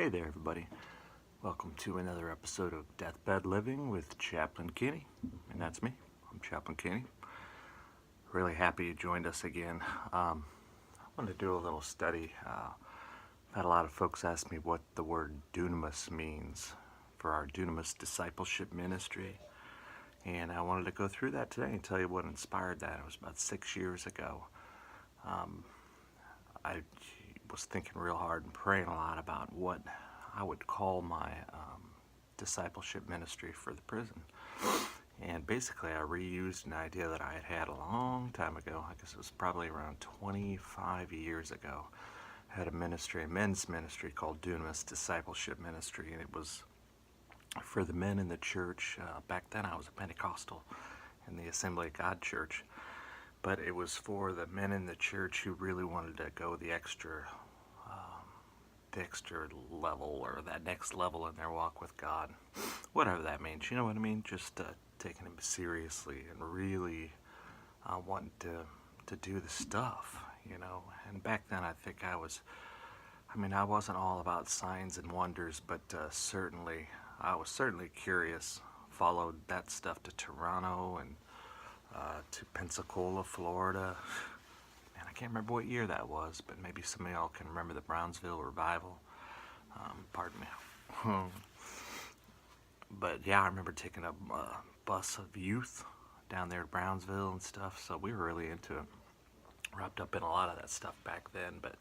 Hey there, everybody. Welcome to another episode of Deathbed Living with Chaplain Kenny, and that's me. I'm Chaplain Kenny. Really happy you joined us again. I wanted to do a little study. I've had a lot of folks ask me what the word Dunamis means for our Dunamis Discipleship Ministry, and I wanted to go through that today and tell you what inspired that. It was about 6 years ago. I was thinking real hard and praying a lot about what I would call my discipleship ministry for the prison. And basically I reused an idea that I had had a long time ago. I guess it was probably around 25 years ago. I had a ministry, a men's ministry called Dunamis Discipleship Ministry, and it was for the men in the church. Back then I was a Pentecostal in the Assembly of God church. But it was for the men in the church who really wanted to go the extra level, or that next level in their walk with God. Whatever that means, you know what I mean? Just taking Him seriously and really wanting to do the stuff, you know. And back then I think I wasn't all about signs and wonders, but I was certainly curious. Followed that stuff to Toronto and to Pensacola, Florida. Man, I can't remember what year that was, but maybe some of y'all can remember the Brownsville revival. Pardon me. But yeah, I remember taking a bus of youth down there to Brownsville and stuff, so we were really into it. Wrapped up in a lot of that stuff back then, but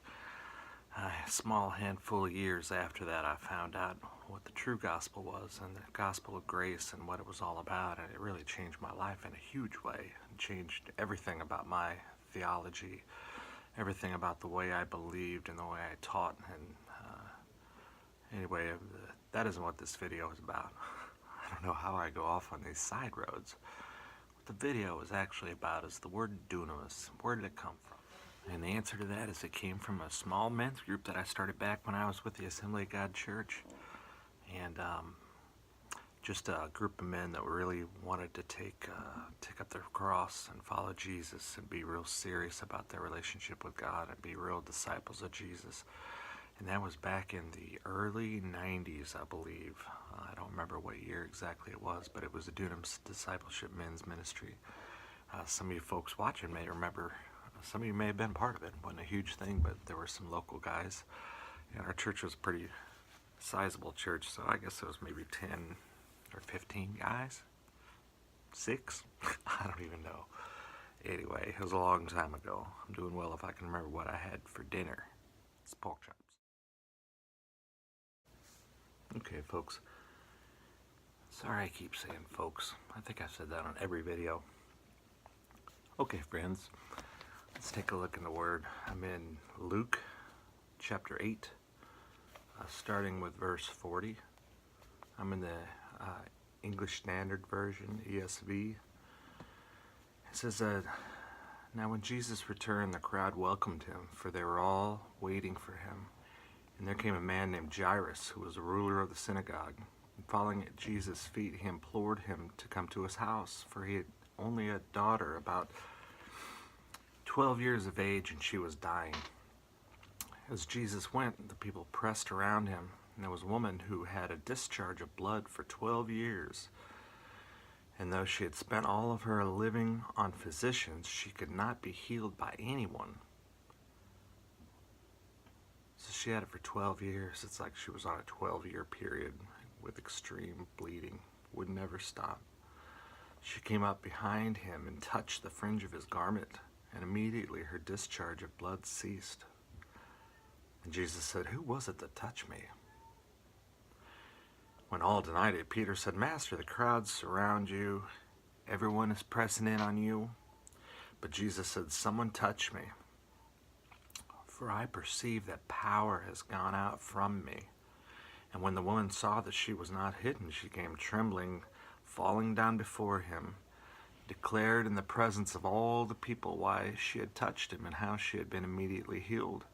a small handful of years after that, I found out what the true gospel was, and the gospel of grace, and what it was all about, and it really changed my life in a huge way. It changed everything about my theology, everything about the way I believed and the way I taught. And anyway, that isn't what this video is about. I don't know how I go off on these side roads. What the video is actually about is the word dunamis. Where did it come from? And the answer to that is it came from a small men's group that I started back when I was with the Assembly of God Church. And just a group of men that really wanted to take up their cross and follow Jesus and be real serious about their relationship with God and be real disciples of Jesus. And that was back in the early 90s, I believe. I don't remember what year exactly it was, but it was the Dunamis Discipleship Men's Ministry. Some of you folks watching may remember. Some of you may have been part of it. It wasn't a huge thing, but there were some local guys. And our church was a pretty sizable church, so I guess it was maybe 10 or 15 guys. 6? I don't even know. Anyway, it was a long time ago. I'm doing well if I can remember what I had for dinner. It's pork chops. Okay, folks. Sorry I keep saying folks. I think I've said that on every video. Okay, friends. Let's take a look in the Word. I'm in Luke chapter 8, starting with verse 40. I'm in the English Standard Version, ESV. It says, Now when Jesus returned, the crowd welcomed him, for they were all waiting for him. And there came a man named Jairus, who was a ruler of the synagogue. And falling at Jesus' feet, he implored him to come to his house, for he had only a daughter about 12 years of age, and she was dying. As Jesus went, the people pressed around him, and there was a woman who had a discharge of blood for 12 years. And though she had spent all of her living on physicians, she could not be healed by anyone. So she had it for 12 years. It's like she was on a 12-year period with extreme bleeding. Would never stop. She came up behind him and touched the fringe of his garment, and immediately her discharge of blood ceased. And Jesus said, "Who was it that touched me?" When all denied it, Peter said, "Master, the crowds surround you. Everyone is pressing in on you." But Jesus said, "Someone touched me. For I perceive that power has gone out from me." And when the woman saw that she was not hidden, she came trembling, falling down before him, declared in the presence of all the people why she had touched him and how she had been immediately healed.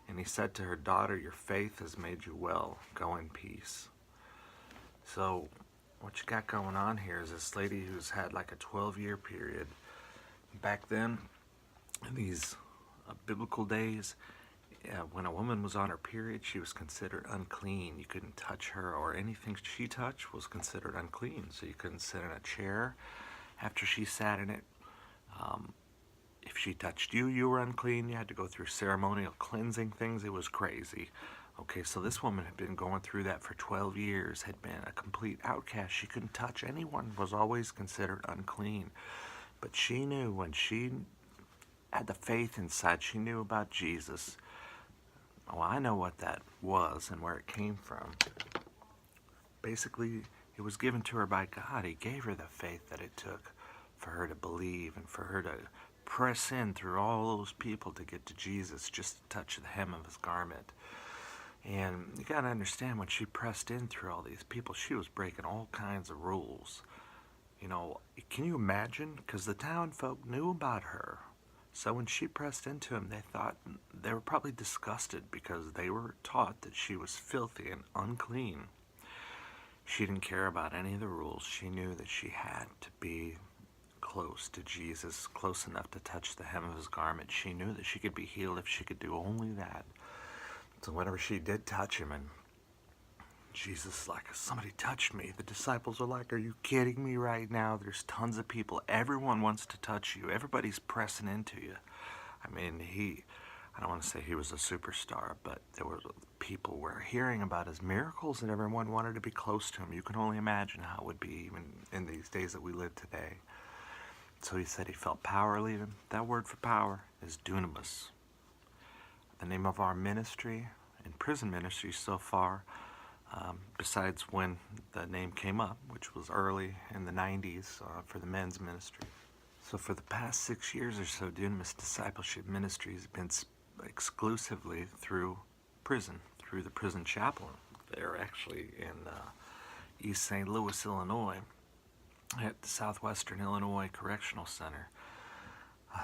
And he said to her, "Daughter, your faith has made you well. Go in peace." So what you got going on here is this lady who's had like a 12-year period. Back then, in these biblical days, when a woman was on her period, she was considered unclean. You couldn't touch her, or anything she touched was considered unclean. So you couldn't sit in a chair after she sat in it. If she touched you, you were unclean. You had to go through ceremonial cleansing things. It was crazy. Okay, so this woman had been going through that for 12 years, had been a complete outcast. She couldn't touch anyone, was always considered unclean. But she knew, when she had the faith inside, she knew about Jesus. Oh, I know what that was and where it came from. Basically, it was given to her by God. He gave her the faith that it took for her to believe and for her to press in through all those people to get to Jesus, just to touch the hem of his garment. And you got to understand, when she pressed in through all these people, she was breaking all kinds of rules. You know, can you imagine? Because the town folk knew about her. So when she pressed into him, they were probably disgusted, because they were taught that she was filthy and unclean. She didn't care about any of the rules. She knew that she had to be close to Jesus, close enough to touch the hem of his garment. She knew that she could be healed if she could do only that. So whenever she did touch him, and Jesus is like, somebody touched me. The disciples are like, are you kidding me right now? There's tons of people. Everyone wants to touch you. Everybody's pressing into you. I mean, I don't want to say he was a superstar, but there were people were hearing about his miracles, and everyone wanted to be close to him. You can only imagine how it would be even in these days that we live today. So he said he felt power leave him. That word for power is dunamis. The name of our ministry and prison ministry so far, besides when the name came up, which was early in the 90s for the men's ministry. So for the past 6 years or so, Dunamis Discipleship Ministry has been exclusively through prison, through the prison chaplain. They're actually in East St. Louis, Illinois, at the Southwestern Illinois Correctional Center.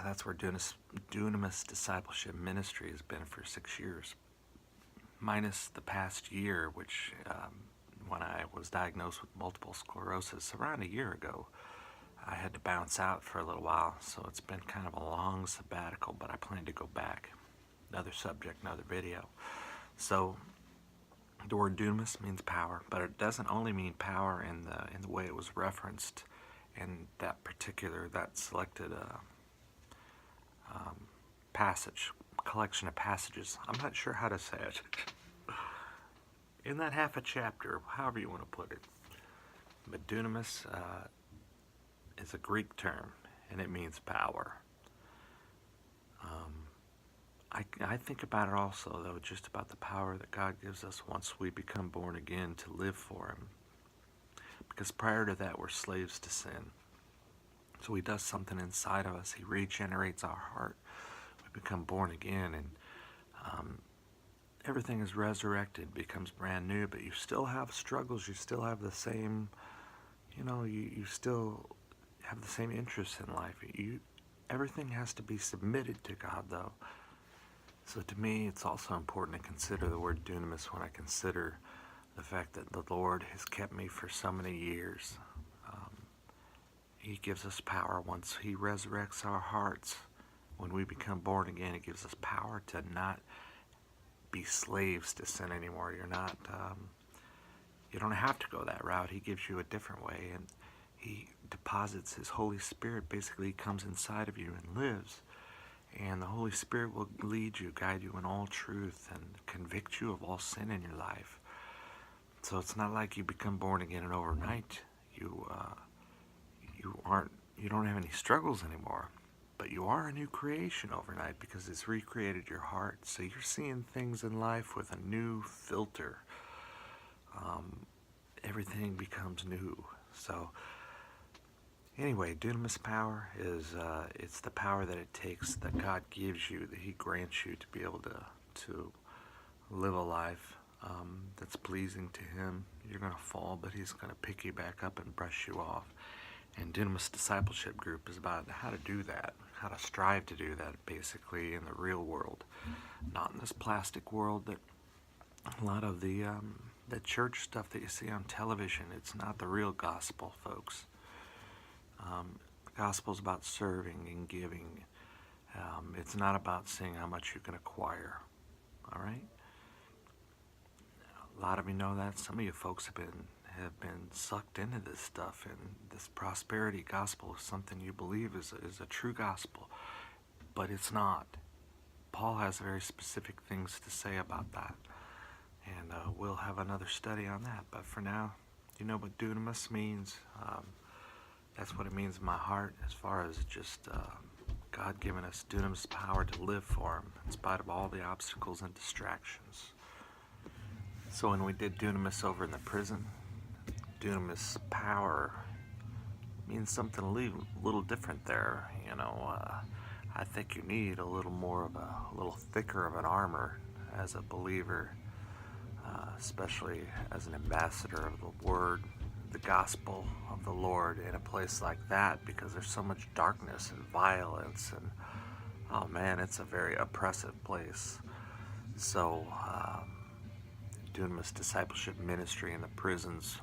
That's where Dunamis Discipleship Ministry has been for 6 years. Minus the past year, which when I was diagnosed with multiple sclerosis around a year ago, I had to bounce out for a little while, so it's been kind of a long sabbatical, but I plan to go back. Another subject, another video. So the word dunamis means power, but it doesn't only mean power in the way it was referenced in that selected passage, collection of passages. I'm not sure how to say it. In that half a chapter, however you want to put it. But dunamis is a Greek term, and it means power. I think about it also, though, just about the power that God gives us once we become born again to live for him. Because prior to that, we're slaves to sin. So he does something inside of us. He regenerates our heart. We become born again, and everything is resurrected, becomes brand new, but you still have struggles. You still have the same, you still have the same interests in life. Everything has to be submitted to God, though. So to me, it's also important to consider the word dunamis when I consider the fact that the Lord has kept me for so many years. He gives us power once he resurrects our hearts. When we become born again, it gives us power to not be slaves to sin anymore. You don't have to go that route. He gives you a different way, and he deposits his Holy Spirit. Basically, he comes inside of you and lives. And the Holy Spirit will lead you, guide you in all truth, and convict you of all sin in your life. So it's not like you become born again and overnight you don't have any struggles anymore. But you are a new creation overnight, because it's recreated your heart. So you're seeing things in life with a new filter. Everything becomes new. So anyway, dunamis power is it's the power that it takes, that God gives you, that he grants you to be able to live a life that's pleasing to him. You're going to fall, but he's going to pick you back up and brush you off. And Dunamis Discipleship Group is about how to do that, how to strive to do that, basically, in the real world. Not in this plastic world that a lot of the church stuff that you see on television. It's not the real gospel, folks. The gospel is about serving and giving. It's not about seeing how much you can acquire. All right. A lot of you know that. Some of you folks have been sucked into this stuff, and this prosperity gospel is something you believe is a true gospel, but it's not. Paul has very specific things to say about that, and we'll have another study on that. But for now, you know what dunamis means. That's what it means in my heart, as far as just God giving us dunamis power to live for Him in spite of all the obstacles and distractions. So when we did dunamis over in the prison, dunamis power means something a little different there. You know, I think you need a little thicker of an armor as a believer, especially as an ambassador of the Word, the gospel of the Lord in a place like that, because there's so much darkness and violence, and oh man, it's a very oppressive place. So Dunamis Discipleship Ministry in the prisons,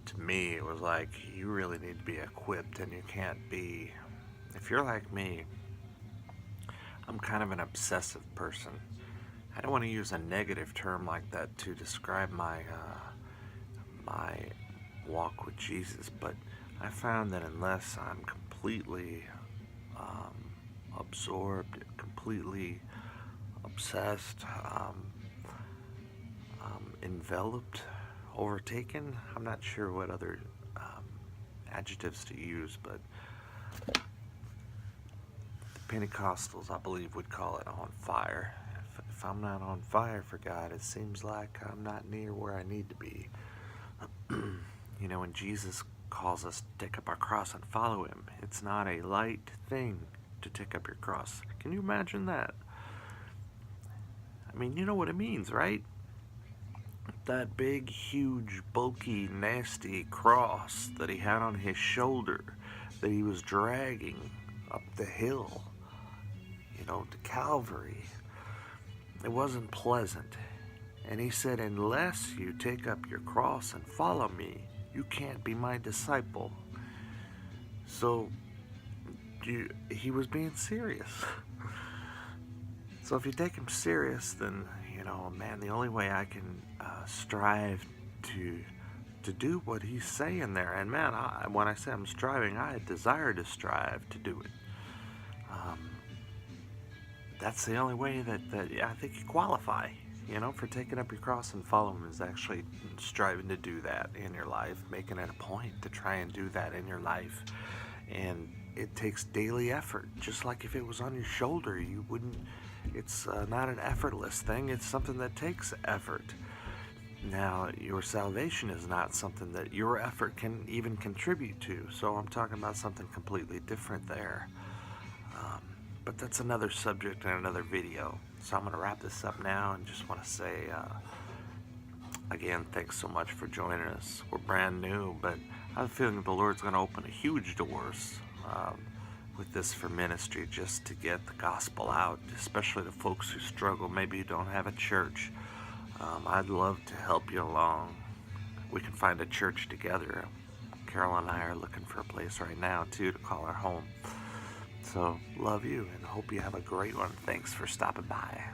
to me, it was like, you really need to be equipped, and you can't be, if you're like me, I'm kind of an obsessive person. I don't want to use a negative term like that to describe my walk with Jesus, but I found that unless I'm completely absorbed, completely obsessed, enveloped, overtaken, I'm not sure what other adjectives to use, but the Pentecostals, I believe, would call it on fire. If I'm not on fire for God, it seems like I'm not near where I need to be. You know, when Jesus calls us to take up our cross and follow Him, it's not a light thing to take up your cross. Can you imagine that? I mean, you know what it means, right? That big, huge, bulky, nasty cross that He had on His shoulder, that He was dragging up the hill, you know, to Calvary. It wasn't pleasant. And He said, unless you take up your cross and follow me, you can't be my disciple. So, He was being serious. So if you take Him serious, then, you know, man, the only way I can strive to do what He's saying there, and man, when I say I'm striving, I desire to strive to do it. That's the only way that I think you qualify, you know, for taking up your cross and following Him, is actually striving to do that in your life, making it a point to try and do that in your life. And it takes daily effort. Just like if it was on your shoulder, you wouldn't. It's not an effortless thing. It's something that takes effort. Now, your salvation is not something that your effort can even contribute to. So I'm talking about something completely different there. But that's another subject and another video. So I'm going to wrap this up now, and just want to say, again, thanks so much for joining us. We're brand new, but I have a feeling the Lord's going to open a huge doors with this for ministry, just to get the gospel out, especially the folks who struggle. Maybe you don't have a church. I'd love to help you along. We can find a church together. Carol and I are looking for a place right now, too, to call our home. So, love you, and hope you have a great one. Thanks for stopping by.